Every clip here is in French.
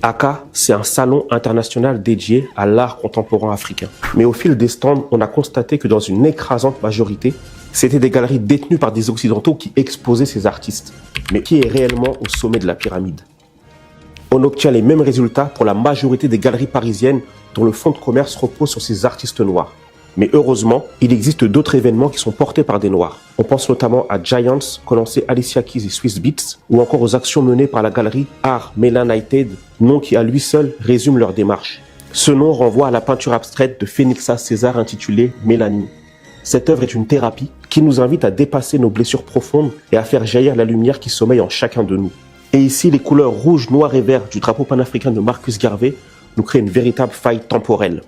ACA, c'est un salon international dédié à l'art contemporain africain. Mais au fil des stands, on a constaté que dans une écrasante majorité, c'était des galeries détenues par des Occidentaux qui exposaient ces artistes. Mais qui est réellement au sommet de la pyramide? On obtient les mêmes résultats pour la majorité des galeries parisiennes dont le fonds de commerce repose sur ces artistes noirs. Mais heureusement, il existe d'autres événements qui sont portés par des Noirs. On pense notamment à Giants, qu'ont lancé Alicia Keys et Swiss Beats, ou encore aux actions menées par la galerie Art Melanated, nom qui à lui seul résume leur démarche. Ce nom renvoie à la peinture abstraite de Fénixa César intitulée Mélanie. Cette œuvre est une thérapie qui nous invite à dépasser nos blessures profondes et à faire jaillir la lumière qui sommeille en chacun de nous. Et ici, les couleurs rouge, noir et vert du drapeau panafricain de Marcus Garvey nous créent une véritable faille temporelle.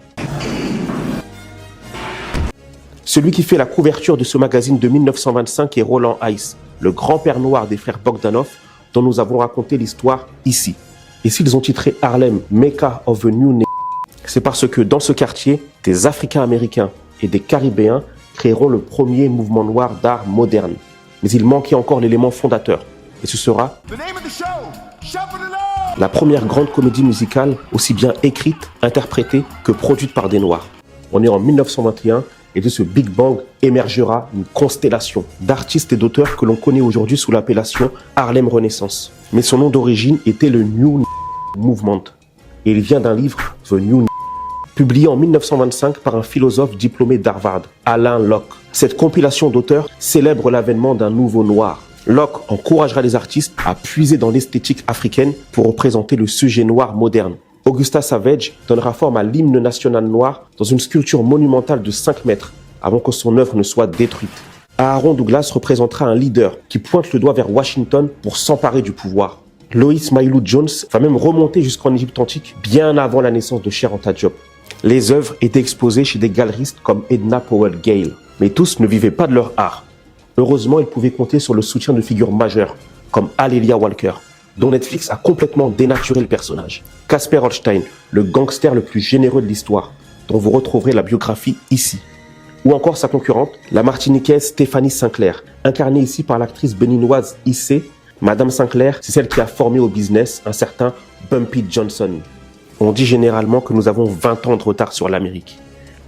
Celui qui fait la couverture de ce magazine de 1925 est Roland Heiss, le grand-père noir des frères Bogdanov, dont nous avons raconté l'histoire ici. Et s'ils ont titré Harlem Mecca of the New Negro, c'est parce que dans ce quartier, des Africains-Américains et des Caribéens créeront le premier mouvement noir d'art moderne. Mais il manquait encore l'élément fondateur, et ce sera la première grande comédie musicale aussi bien écrite, interprétée que produite par des Noirs. On est en 1921, et de ce Big Bang émergera une constellation d'artistes et d'auteurs que l'on connaît aujourd'hui sous l'appellation Harlem Renaissance. Mais son nom d'origine était le New Movement. Et il vient d'un livre, The New publié en 1925 par un philosophe diplômé d'Harvard, Alain Locke. Cette compilation d'auteurs célèbre l'avènement d'un nouveau noir. Locke encouragera les artistes à puiser dans l'esthétique africaine pour représenter le sujet noir moderne. Augusta Savage donnera forme à l'hymne national noir dans une sculpture monumentale de 5 mètres avant que son œuvre ne soit détruite. Aaron Douglas représentera un leader qui pointe le doigt vers Washington pour s'emparer du pouvoir. Lois Mailou Jones va même remonter jusqu'en Égypte antique bien avant la naissance de Cheikh Anta Diop. Les œuvres étaient exposées chez des galeristes comme Edna Powell Gale, mais tous ne vivaient pas de leur art. Heureusement, ils pouvaient compter sur le soutien de figures majeures comme Alelia Walker, dont Netflix a complètement dénaturé le personnage. Casper Holstein, le gangster le plus généreux de l'histoire, dont vous retrouverez la biographie ici. Ou encore sa concurrente, la martiniquaise Stéphanie Sinclair, incarnée ici par l'actrice béninoise Issé. Madame Sinclair, c'est celle qui a formé au business un certain Bumpy Johnson. On dit généralement que nous avons 20 ans de retard sur l'Amérique.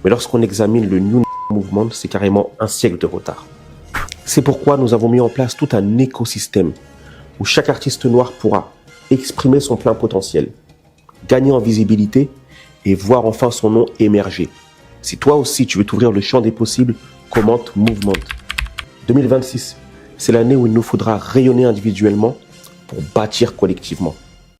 Mais lorsqu'on examine le New Movement, c'est carrément un siècle de retard. C'est pourquoi nous avons mis en place tout un écosystème où chaque artiste noir pourra exprimer son plein potentiel, gagner en visibilité et voir enfin son nom émerger. Si toi aussi tu veux t'ouvrir le champ des possibles, commente Movement. 2026, c'est l'année où il nous faudra rayonner individuellement pour bâtir collectivement.